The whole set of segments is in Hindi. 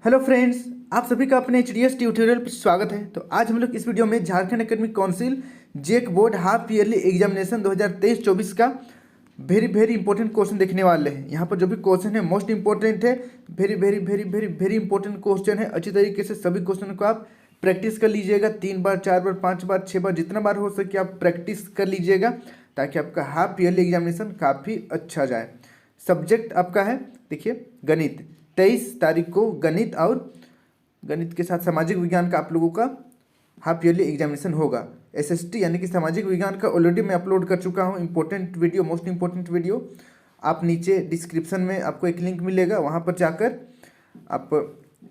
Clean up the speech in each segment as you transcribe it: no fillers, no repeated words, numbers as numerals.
हेलो फ्रेंड्स, आप सभी का अपने एचडीएस ट्यूटोरियल पर स्वागत है। तो आज हम लोग इस वीडियो में झारखंड एकेडमिक काउंसिल जेक बोर्ड हाफ ईयरली एग्जामिनेशन 2023-24 का वेरी इंपॉर्टेंट क्वेश्चन देखने वाले हैं। यहाँ पर जो भी क्वेश्चन है मोस्ट इंपॉर्टेंट है, वेरी इंपॉर्टेंट क्वेश्चन है। अच्छी तरीके से सभी क्वेश्चन को आप प्रैक्टिस कर लीजिएगा। 3 बार, 4 बार, 5 बार, 6 बार, जितना बार हो सके आप प्रैक्टिस कर लीजिएगा ताकि आपका हाफ ईयरली एग्जामिनेशन काफ़ी अच्छा जाए। सब्जेक्ट आपका है, देखिए, गणित। 23 तारीख को गणित और गणित के साथ सामाजिक विज्ञान का आप लोगों का हाफ ईयरली एग्जामिनेशन होगा। एसएसटी यानी कि सामाजिक विज्ञान का ऑलरेडी मैं अपलोड कर चुका हूँ important video, most important video. आप नीचे डिस्क्रिप्शन में आपको एक लिंक मिलेगा, वहाँ पर जाकर आप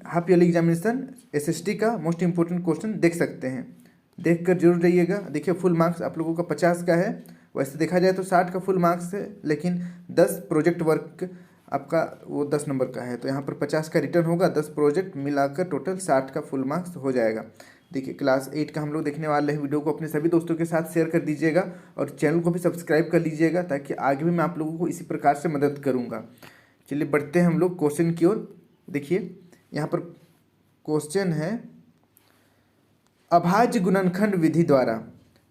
हाफ ईयरली एग्जामिनेशन एसएसटी का मोस्ट इंपॉर्टेंट क्वेश्चन देख सकते हैं। देख कर जरूर रहिएगा। देखिए, फुल मार्क्स आप लोगों का 50 का है। वैसे देखा जाए तो 60 का फुल मार्क्स है, लेकिन 10 प्रोजेक्ट वर्क आपका वो 10 नंबर का है, तो यहाँ पर 50 का रिटर्न होगा। 10 प्रोजेक्ट मिलाकर टोटल 60 का फुल मार्क्स हो जाएगा। देखिए, क्लास 8 का हम लोग देखने वाले हैं। वीडियो को अपने सभी दोस्तों के साथ शेयर कर दीजिएगा और चैनल को भी सब्सक्राइब कर लीजिएगा ताकि आगे भी मैं आप लोगों को इसी प्रकार से मदद करूँगा। चलिए बढ़ते हैं हम लोग क्वेश्चन की ओर। देखिए, यहाँ पर क्वेश्चन है, अभाज्य गुणनखंड विधि द्वारा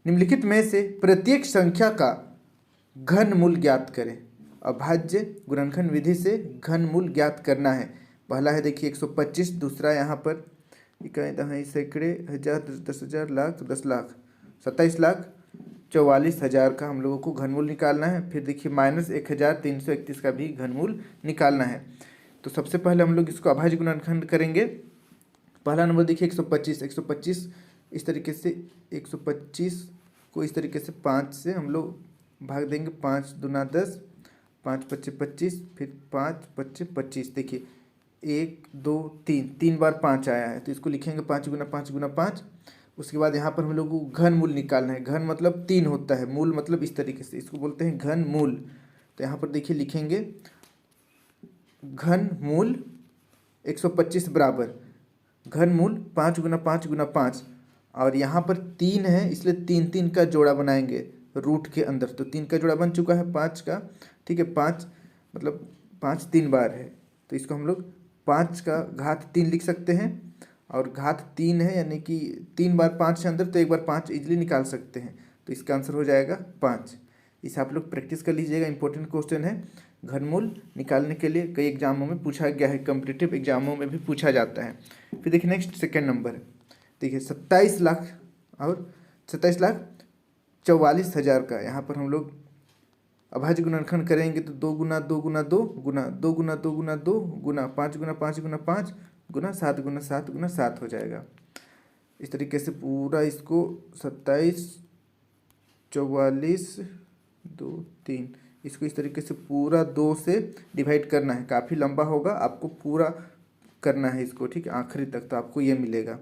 निम्नलिखित में से प्रत्येक संख्या का घनमूल ज्ञात करें। अभाज्य गुणनखंड विधि से घनमूल ज्ञात करना है। पहला है, देखिए, 125। दूसरा यहाँ पर इकाई, दहाई, सैकड़े, हजार, 10,000, लाख, 10 लाख, 27,44,000 का हम लोगों को घनमूल निकालना है। फिर देखिए, -1,331 का भी घनमूल निकालना है। तो सबसे पहले हम लोग इसको अभाज्य गुणनखंड करेंगे। पहला नंबर देखिए 125। 125 इस तरीके से, 125 को इस तरीके से 5 से हम लोग भाग देंगे। 5 दूना 10, 5 पच्चे 25, फिर 5 पच्चे 25। देखिए, 1 2 3, 3 बार 5 आया है, तो इसको लिखेंगे 5 गुना 5 गुना 5। उसके बाद यहाँ पर हम लोग को घन मूल निकालना है। घन मतलब 3 होता है, मूल मतलब इस तरीके से, इसको बोलते हैं घन मूल। तो यहाँ पर देखिए लिखेंगे घन मूल 125 बराबर घन मूल 5 गुना 5 गुना 5, और यहाँ पर 3 है इसलिए 3 3 का जोड़ा बनाएंगे रूट के अंदर। तो 3 का जोड़ा बन चुका है 5 का, ठीक है। 5 मतलब 5 3 बार है, तो इसको हम लोग 5 का घात 3 लिख सकते हैं। और घात 3 है यानी कि 3 बार 5 है अंदर, तो एक बार 5 इजीली निकाल सकते हैं। तो इसका आंसर हो जाएगा 5। इसे आप लोग प्रैक्टिस कर लीजिएगा, इंपॉर्टेंट क्वेश्चन है। घनमूल निकालने के लिए कई एग्जामों में पूछा गया है, कॉम्पिटिटिव एग्जामों में भी पूछा जाता है। फिर देखिए नेक्स्ट सेकेंड नंबर, देखिए 27 लाख और 27,44,000 का यहाँ पर हम लोग अभाज्य गुणनखंड करेंगे। तो 2 गुना 2 गुना 2 गुना 2 गुना 2 गुना 2 गुना 5 गुना 5 गुना 5 गुना 7 गुना 7 गुना 7 हो जाएगा। इस तरीके से पूरा इसको 27 44 2 3, इसको इस तरीके से पूरा 2 से डिवाइड करना है। काफ़ी लंबा होगा, आपको पूरा करना है इसको, ठीक है, आखिरी तक। तो आपको ये मिलेगा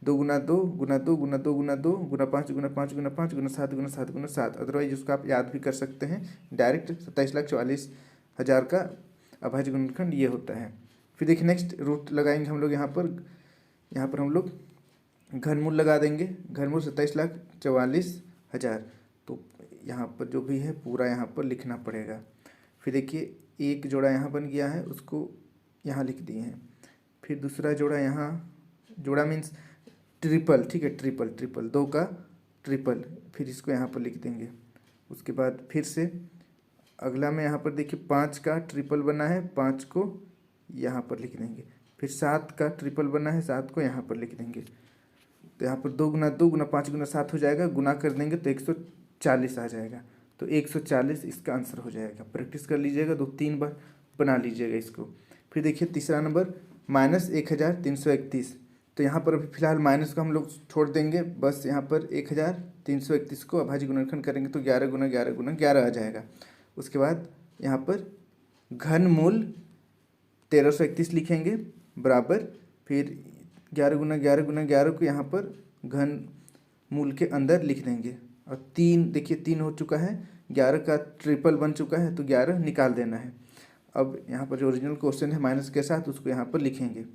2 गुना 2 गुना 2 गुना 2 गुना 2 गुना 5 गुना 5 गुना 5 गुना 7 गुना 7 गुना 7। अदरवाइज उसको आप याद भी कर सकते हैं डायरेक्ट। 27,44,000 का अभाज्य गुणनखंड ये होता है। फिर देखिए नेक्स्ट रूट लगाएंगे हम लोग। यहाँ पर हम लोग घनमूल लगा देंगे। घनमूल 27,44,000। तो यहाँ पर जो भी है पूरा यहाँ पर लिखना पड़ेगा। फिर देखिए, एक जोड़ा यहाँ बन गया है, उसको यहाँ लिख दिए हैं। फिर दूसरा जोड़ा यहाँ, जोड़ा मीन्स ट्रिपल, ठीक है, ट्रिपल 2 का ट्रिपल, फिर इसको यहाँ पर लिख देंगे। उसके बाद फिर से अगला में यहाँ पर देखिए 5 का ट्रिपल बना है, 5 को यहाँ पर लिख देंगे। फिर 7 का ट्रिपल बना है, 7 को यहाँ पर लिख देंगे। तो यहाँ पर 2 गुना 2 गुना 5 गुना 7 हो जाएगा, गुना कर देंगे तो 140 आ जाएगा। तो 140 इसका आंसर हो जाएगा। प्रैक्टिस कर लीजिएगा, 2-3 बार बना लीजिएगा इसको। फिर देखिए तीसरा नंबर -1,331। तो यहाँ पर अभी फिलहाल माइनस को हम लोग छोड़ देंगे, बस यहाँ पर 1,331 को अभाज्य गुणनखंड करेंगे तो 11 गुना 11 गुना 11 आ जाएगा। उसके बाद यहाँ पर घनमूल 1,331 लिखेंगे बराबर, फिर 11 गुना 11 गुना 11 को यहाँ पर घन मूल के अंदर लिख देंगे। और 3, देखिए 3 हो चुका है, 11 का ट्रिपल बन चुका है, तो 11 निकाल देना है। अब यहाँ पर जो ओरिजिनल क्वेश्चन है माइनस के साथ, उसको यहाँ पर लिखेंगे।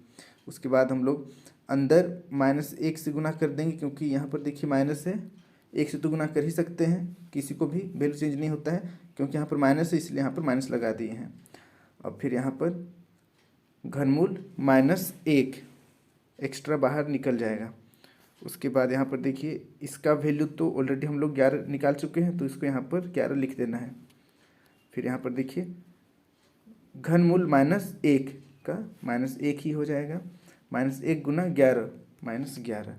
उसके बाद हम लोग अंदर -1 से गुना कर देंगे, क्योंकि यहाँ पर देखिए माइनस है, 1 से तो गुना कर ही सकते हैं, किसी को भी वैल्यू चेंज नहीं होता है, क्योंकि यहाँ पर माइनस है इसलिए यहाँ पर माइनस लगा दिए हैं। अब फिर यहाँ पर घनमूल -1 एक्स्ट्रा बाहर निकल जाएगा। उसके बाद यहाँ पर देखिए इसका वैल्यू तो ऑलरेडी हम लोग 11 निकाल चुके हैं, तो इसको यहाँ पर 11 लिख देना है। फिर यहाँ पर देखिए घनमूल -1 का -1 ही हो जाएगा, -1 गुना 11 -11,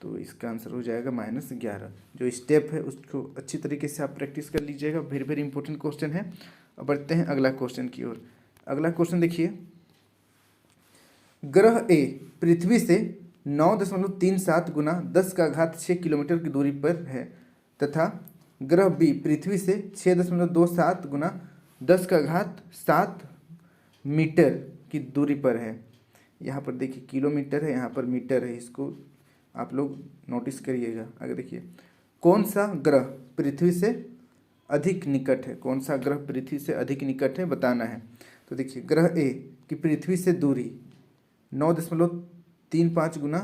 तो इसका आंसर हो जाएगा -11। जो स्टेप है उसको अच्छी तरीके से आप प्रैक्टिस कर लीजिएगा, वेरी वेरी इंपॉर्टेंट क्वेश्चन है। अब बढ़ते हैं अगला क्वेश्चन की ओर। अगला क्वेश्चन देखिए, ग्रह ए पृथ्वी से 9.37 गुना 10⁻6 किलोमीटर की दूरी पर है तथा ग्रह बी पृथ्वी से 6.27 गुना 10⁻7 मीटर की दूरी पर है। यहाँ पर देखिए किलोमीटर है, यहाँ पर मीटर है, इसको आप लोग नोटिस करिएगा। अगर देखिए कौन सा ग्रह पृथ्वी से अधिक निकट है, कौन सा ग्रह पृथ्वी से अधिक निकट है बताना है। तो देखिए ग्रह ए की पृथ्वी से दूरी 9.35 गुना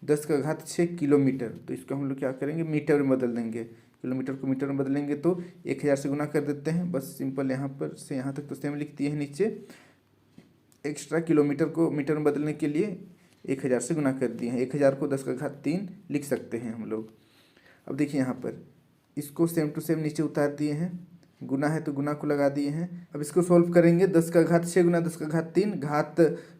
10⁻6 किलोमीटर, तो इसको हम लोग क्या करेंगे मीटर में बदल देंगे। किलोमीटर को मीटर में बदलेंगे तो 1000 से गुना कर देते हैं, बस सिंपल। यहाँ पर से यहाँ तक तो सेम लिख दिए हैं, नीचे एक्स्ट्रा किलोमीटर को मीटर में बदलने के लिए 1000 से गुना कर दिए हैं। 1000 को 10⁻3 लिख सकते हैं हम लोग। अब देखिए यहाँ पर इसको सेम टू सेम नीचे उतार दिए हैं, गुना है तो गुना को लगा दिए हैं। अब इसको सॉल्व करेंगे, 10⁻6 गुना 10⁻3, घात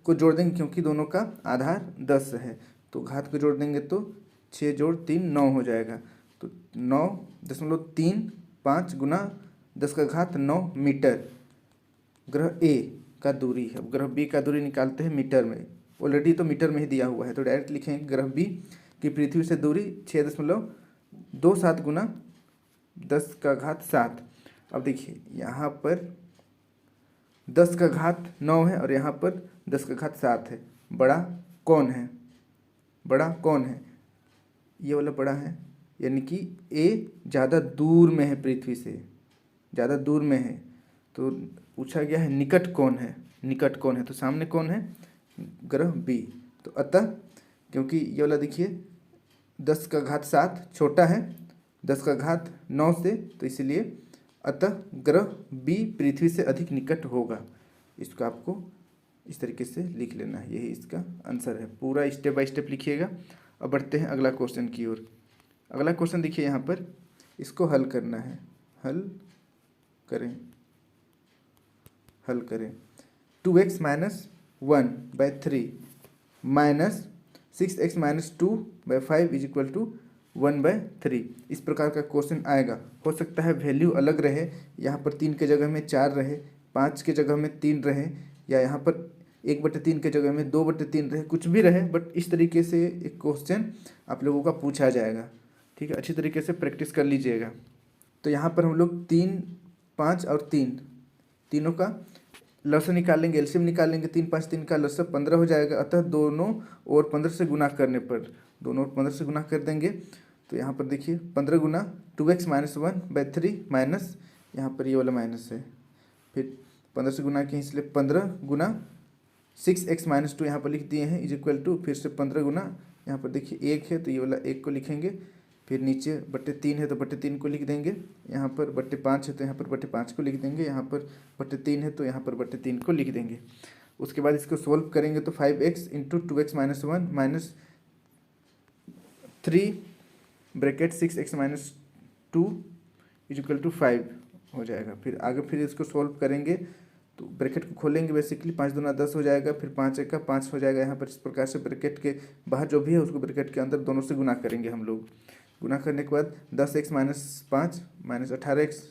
को जोड़ देंगे क्योंकि दोनों का आधार 10 है, तो घात को जोड़ देंगे तो 6 जोड़ 3 9 हो जाएगा। तो 9.35 गुना 10⁻9 मीटर ग्रह ए का दूरी है। अब ग्रह बी का दूरी निकालते हैं मीटर में, ऑलरेडी तो मीटर में ही दिया हुआ है, तो डायरेक्ट लिखेंगे ग्रह बी की पृथ्वी से दूरी 6.27 गुना 10⁻7। अब देखिए यहाँ पर 10⁻9 है और यहाँ पर 10⁻7 है। बड़ा कौन है, बड़ा कौन है, ये वाला बड़ा है, यानी कि ए ज़्यादा दूर में है, पृथ्वी से ज़्यादा दूर में है। तो पूछा गया है निकट कौन है, निकट कौन है, तो सामने कौन है, ग्रह बी। तो अतः क्योंकि ये वाला देखिए 10⁻7 छोटा है 10⁻9 से, तो इसलिए अतः ग्रह बी पृथ्वी से अधिक निकट होगा। इसको आपको इस तरीके से लिख लेना है, यही इसका आंसर है। पूरा स्टेप बाय स्टेप लिखिएगा। अब बढ़ते हैं अगला क्वेश्चन की ओर। अगला क्वेश्चन देखिए यहाँ पर, इसको हल करना है, हल करें, हल करें। 2x - 1/3 -6x - 2/5 = 1/3, इस प्रकार का क्वेश्चन आएगा। हो सकता है वैल्यू अलग रहे, यहाँ पर 3 के जगह में 4 रहे, 5 के जगह में 3 रहे, या यहाँ पर 1/3 के जगह में 2/3 रहे, कुछ भी रहे, बट इस तरीके से एक क्वेश्चन आप लोगों का पूछा जाएगा। ठीक है, अच्छी तरीके से प्रैक्टिस कर लीजिएगा। तो यहाँ पर हम लोग 3, 5 और 3 तीनों का लसन निकालेंगे, एलसीएम निकालेंगे। 3, 5, 3 का लसन 15 हो जाएगा, अतः दोनों और 15 से गुना करने पर, दोनों और 15 से गुना कर देंगे। तो यहाँ पर देखिए 15 गुना 2x - 1/3 माइनस, यहाँ पर ये वाला माइनस है, फिर 15 से गुना किए इसलिए 15 गुना 6x - 2 यहाँ पर लिख दिए हैं = फिर से 15 गुना, यहाँ पर देखिए 1 है तो ये वाला 1 को लिखेंगे, फिर नीचे /3 है तो /3 को लिख देंगे, यहाँ पर /5 है तो यहाँ पर /5 को लिख देंगे, यहाँ पर /3 है तो यहाँ पर /3 को लिख देंगे। उसके बाद इसको सोल्व करेंगे तो 5x × 2x - 1 minus 3 bracket 6x - 2 = 5 हो जाएगा। फिर आगे फिर इसको सोल्व करेंगे तो ब्रैकेट को खोलेंगे, बेसिकली 5 दूना 10 हो जाएगा, फिर 5 1 का 5 हो जाएगा। यहाँ पर इस प्रकार से ब्रैकेट के बाहर जो भी है उसको ब्रैकेट के अंदर दोनों से गुना करेंगे हम लोग। गुना करने के बाद 10x - 5 - 18x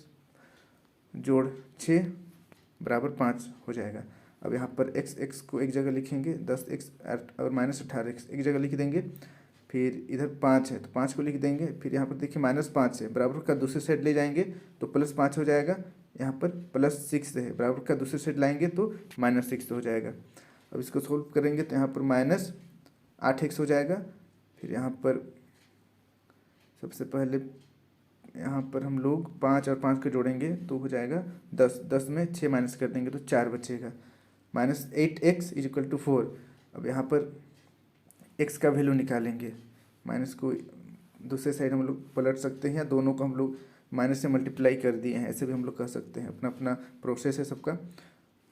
जोड़ 6 बराबर 5 हो जाएगा। अब यहाँ पर x को एक जगह लिखेंगे, 10x और -18x एक जगह लिख देंगे, फिर इधर 5 है तो 5 को लिख देंगे, फिर यहाँ पर देखिए -5 है, बराबर का दूसरे साइड ले जाएंगे तो +5 हो जाएगा, यहाँ पर +6 है, बराबर का दूसरे साइड लाएंगे तो -6 हो जाएगा। अब इसको सोल्व करेंगे तो यहाँ पर -8x हो जाएगा, फिर यहाँ पर सबसे पहले यहाँ पर हम लोग 5 और 5 को जोड़ेंगे तो हो जाएगा 10, 10 में 6 माइनस कर देंगे तो 4 बचेगा, -8x = 4। अब यहाँ पर x का वैल्यू निकालेंगे, माइनस को दूसरे साइड हम लोग पलट सकते हैं, या दोनों को हम लोग माइनस से मल्टीप्लाई कर दिए हैं, ऐसे भी हम लोग कर सकते हैं, अपना अपना प्रोसेस है सबका।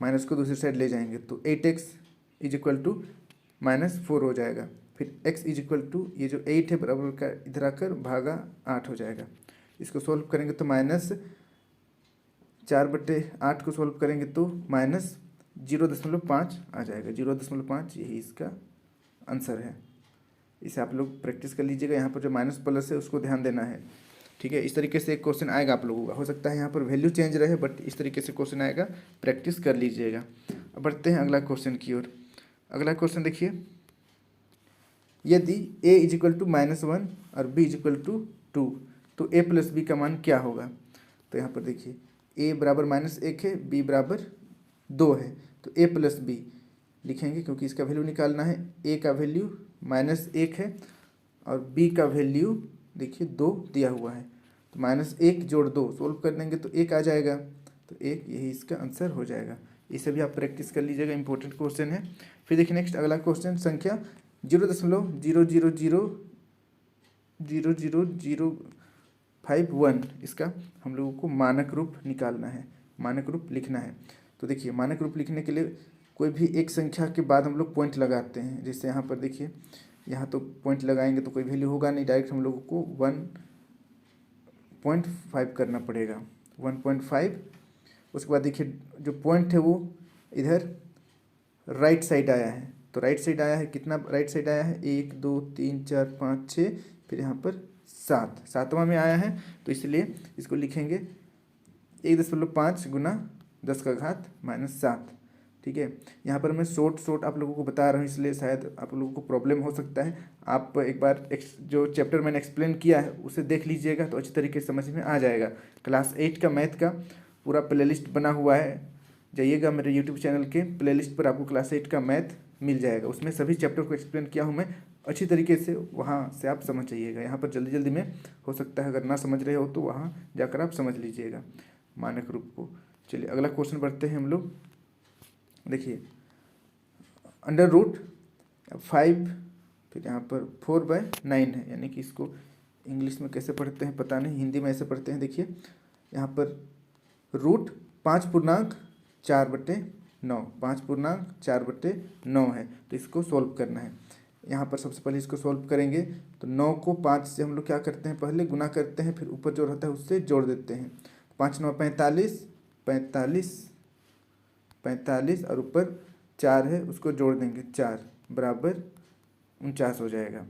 माइनस को दूसरी साइड ले जाएंगे तो 8x इज इक्वल टू -4 हो जाएगा। फिर x इज इक्वल टू ये जो 8 है बराबर का इधर आकर भागा 8 हो जाएगा। इसको सोल्व करेंगे तो -4/8 को सोल्व करेंगे तो -0.5 आ जाएगा। 0.5 यही इसका आंसर है। इसे आप लोग प्रैक्टिस कर लीजिएगा। यहाँ पर जो माइनस प्लस है उसको ध्यान देना है, ठीक है। इस तरीके से एक क्वेश्चन आएगा आप लोगों का, हो सकता है यहाँ पर वैल्यू चेंज रहे बट इस तरीके से क्वेश्चन आएगा, प्रैक्टिस कर लीजिएगा। अब बढ़ते हैं अगला क्वेश्चन की ओर। अगला क्वेश्चन देखिए, यदि a इज इक्वल टू -1 और b इज इक्वल टू 2 तो a प्लस बी का मान क्या होगा। तो यहाँ पर देखिए a बराबर -1 है, b बराबर 2 है, तो a प्लस बी लिखेंगे क्योंकि इसका वैल्यू निकालना है। a का वैल्यू -1 है और b का वैल्यू देखिए 2 दिया हुआ है, तो -1 जोड़ 2 सोल्व कर देंगे तो 1 आ जाएगा, तो 1 यही इसका आंसर हो जाएगा। इसे भी आप प्रैक्टिस कर लीजिएगा, इंपॉर्टेंट क्वेश्चन है। फिर देखिए नेक्स्ट अगला क्वेश्चन संख्या 0.000051 इसका हम लोगों को मानक रूप निकालना है, मानक रूप लिखना है। तो देखिए मानक रूप लिखने के लिए कोई भी एक संख्या के बाद हम लोग पॉइंट लगाते हैं। जैसे यहाँ पर देखिए, यहाँ तो पॉइंट लगाएंगे तो कोई वैल्यू होगा नहीं, डायरेक्ट हम लोगों को 1.5 करना पड़ेगा, 1.5। उसके बाद देखिए जो पॉइंट है वो इधर राइट साइड आया है, तो राइट साइड आया है, कितना राइट साइड आया है 1 2 3 4 5 6, फिर यहाँ पर 7वां में आया है, तो इसलिए इसको लिखेंगे 1.5 गुना 10 का घात -7, ठीक है। यहाँ पर मैं शॉर्ट आप लोगों को बता रहा हूँ, इसलिए शायद आप लोगों को प्रॉब्लम हो सकता है। आप एक बार जो चैप्टर मैंने एक्सप्लेन किया है उसे देख लीजिएगा तो अच्छी तरीके से समझ में आ जाएगा। क्लास 8 का मैथ का पूरा प्लेलिस्ट बना हुआ है, जाइएगा मेरे यूट्यूब चैनल के प्लेलिस्ट पर, आपको क्लास 8 का मैथ मिल जाएगा। उसमें सभी चैप्टर को एक्सप्लेन किया हूँ मैं अच्छी तरीके से, वहाँ से आप समझ जाइएगा। यहाँ पर जल्दी जल्दी में हो सकता है अगर ना समझ रहे हो तो वहाँ जाकर आप समझ लीजिएगा मानक रूप को। चलिए अगला क्वेश्चन बढ़ते हैं हम लोग। देखिए √5, फिर यहाँ पर 4/9 है, यानी कि इसको इंग्लिश में कैसे पढ़ते हैं पता नहीं, हिंदी में ऐसे पढ़ते हैं। देखिए यहाँ पर रूट 5/4/9, 5/4/9 है, तो इसको सोल्व करना है। यहाँ पर सबसे पहले इसको सोल्व करेंगे तो 9 को 5 से हम लोग क्या करते हैं, पहले गुना करते हैं, फिर ऊपर जो रहता है उससे जोड़ देते हैं। 5 9 45 और ऊपर 4 है उसको जोड़ देंगे, 4 बराबर 49 हो जाएगा।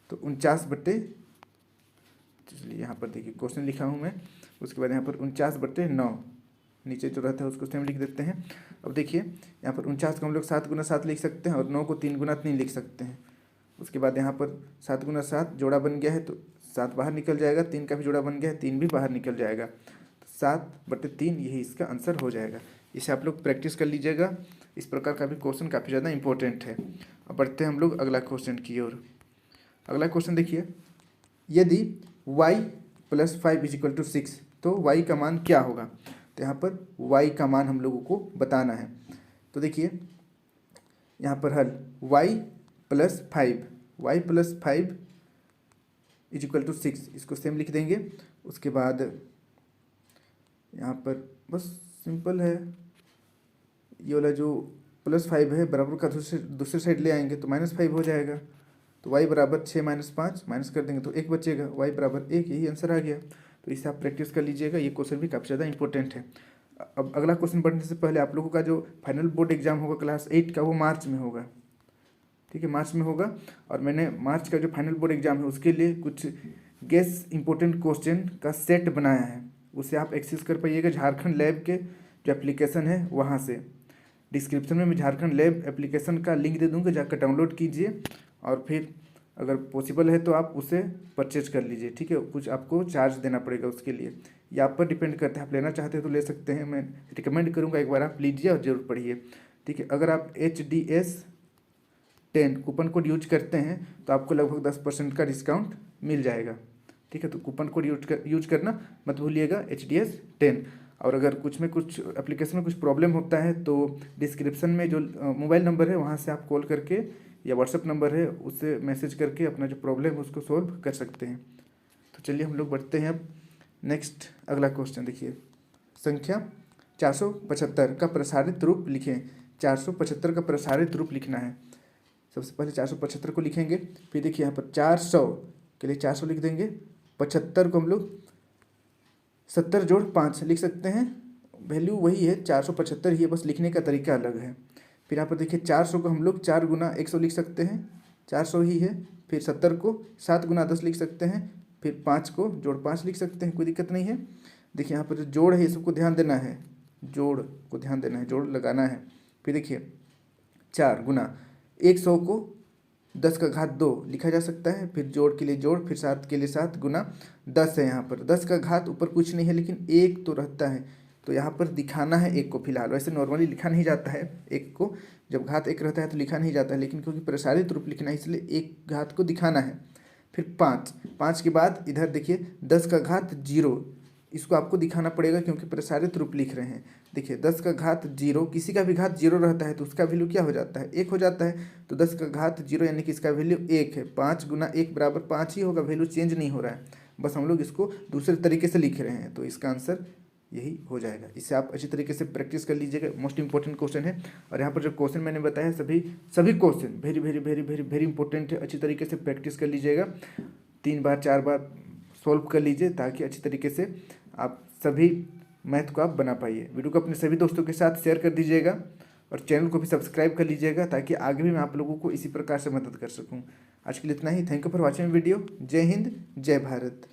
तो 49 चलिए यहाँ पर देखिए क्वेश्चन लिखा हूँ मैं, उसके बाद यहाँ पर 49/9 नीचे जो रहता है उसको सेम लिख देते हैं। अब देखिए यहाँ पर 49 को हम लोग 7 गुना 7 लिख सकते हैं और 9 को 3 गुना 3 लिख सकते हैं। उसके बाद यहाँ पर 7 गुना 7 जोड़ा बन गया है तो 7 बाहर निकल जाएगा, 3 का भी जोड़ा बन गया है, 3 भी बाहर निकल जाएगा, तो 7/3 यही इसका आंसर हो जाएगा। इसे आप लोग प्रैक्टिस कर लीजिएगा, इस प्रकार का भी क्वेश्चन काफ़ी ज़्यादा इंपॉर्टेंट है। अब बढ़ते हैं हम लोग अगला क्वेश्चन की ओर। अगला क्वेश्चन देखिए, यदि y + 5 = 6 तो y का मान क्या होगा। तो यहाँ पर y का मान हम लोगों को बताना है। तो देखिए यहाँ पर हल y + 5 = 6, इसको सेम लिख देंगे। उसके बाद यहाँ पर बस सिंपल है, ये वाला जो +5 है बराबर का दूसरे साइड ले आएंगे तो -5 हो जाएगा। तो y बराबर 6 - 5 माइनस कर देंगे तो 1 बचेगा, y बराबर 1, यही आंसर आ गया। तो इसे आप प्रैक्टिस कर लीजिएगा, ये क्वेश्चन भी काफ़ी ज़्यादा इंपॉर्टेंट है। अब अगला क्वेश्चन बढ़ने से पहले आप लोगों का जो फाइनल बोर्ड एग्जाम होगा क्लास 8 का वो मार्च में होगा, ठीक है, मार्च में होगा। और मैंने मार्च का जो फाइनल बोर्ड एग्जाम है उसके लिए कुछ गेस इंपॉर्टेंट क्वेश्चन का सेट बनाया है, उसे आप एक्सेस कर पाइएगा झारखंड लैब के जो एप्लीकेशन है वहाँ से। डिस्क्रिप्शन में मैं झारखंड लैब एप्लीकेशन का लिंक दे दूँगा, जाकर डाउनलोड कीजिए और फिर अगर पॉसिबल है तो आप उसे परचेज कर लीजिए, ठीक है। कुछ आपको चार्ज देना पड़ेगा उसके लिए, ये आप पर डिपेंड करता है, आप लेना चाहते हैं तो ले सकते हैं। मैं रिकमेंड करूँगा एक बार आप लीजिए और ज़रूर पढ़िए, ठीक है। अगर आप HDS10 कूपन कोड यूज करते हैं तो आपको लगभग 10% का डिस्काउंट मिल जाएगा, ठीक है। तो कूपन कोड यूज करना मत भूलिएगा, HDS10। और अगर कुछ एप्लीकेशन में कुछ प्रॉब्लम होता है तो डिस्क्रिप्शन में जो मोबाइल नंबर है वहाँ से आप कॉल करके या व्हाट्सअप नंबर है उससे मैसेज करके अपना जो प्रॉब्लम है उसको सॉल्व कर सकते हैं। तो चलिए हम लोग बढ़ते हैं अब नेक्स्ट अगला क्वेश्चन। देखिए संख्या 475 का प्रसारित रूप लिखें। 475 का प्रसारित रूप लिखना है। सबसे पहले 475 को लिखेंगे, फिर देखिए यहाँ पर 400 के लिए 400 लिख देंगे। 75 को हम लोग 70 जोड़ 5 लिख सकते हैं, वैल्यू वही है 475 ही है, बस लिखने का तरीका अलग है। फिर यहाँ पर देखिए 400 को हम लोग 4 गुना 100 लिख सकते हैं, 400 ही है। फिर 70 को 7 गुना 10 लिख सकते हैं, फिर 5 को जोड़ 5 लिख सकते हैं, कोई दिक्कत नहीं है। देखिए यहाँ पर जो जोड़ है ये सबको ध्यान देना है, जोड़ को ध्यान देना है, जोड़ लगाना है। फिर देखिए 4 गुना 100 को 10 का घात 2 लिखा जा सकता है, फिर जोड़ के लिए जोड़, फिर 7 के लिए 7 गुना 10 है। यहाँ पर 10 का घात ऊपर कुछ नहीं है, लेकिन 1 तो रहता है, तो यहाँ पर दिखाना है 1 को फिलहाल। वैसे नॉर्मली लिखा नहीं जाता है 1 को, जब घात 1 रहता है तो लिखा नहीं जाता है, लेकिन क्योंकि प्रसारित रूप लिखना है इसलिए 1 घात को दिखाना है। फिर 5 के बाद इधर देखिए 10 का घात 0, इसको आपको दिखाना पड़ेगा क्योंकि प्रसारित रूप लिख रहे हैं। देखिए 10 का घात 0, किसी का भी घात 0 रहता है तो उसका वैल्यू क्या हो जाता है, 1 हो जाता है। तो 10 का घात 0 यानी कि इसका वैल्यू 1 है। 5 गुना 1 बराबर 5 ही होगा, वैल्यू चेंज नहीं हो रहा है, बस हम लोग इसको दूसरे तरीके से लिख रहे हैं, तो इसका आंसर यही हो जाएगा। इससे आप अच्छी तरीके से प्रैक्टिस कर लीजिएगा, मोस्ट इंपॉर्टेंट क्वेश्चन है। और यहाँ पर जो क्वेश्चन मैंने बताया सभी question very very very very very important है, अच्छी तरीके से प्रैक्टिस कर लीजिएगा, 3 बार 4 बार सॉल्व कर लीजिए ताकि अच्छी तरीके से आप सभी मैथ को आप बना पाइए। वीडियो को अपने सभी दोस्तों के साथ शेयर कर दीजिएगा और चैनल को भी सब्सक्राइब कर लीजिएगा ताकि आगे भी मैं आप लोगों को इसी प्रकार से मदद कर सकूं। आज के लिए इतना ही। Thank you for watching video. जय हिंद, जय भारत।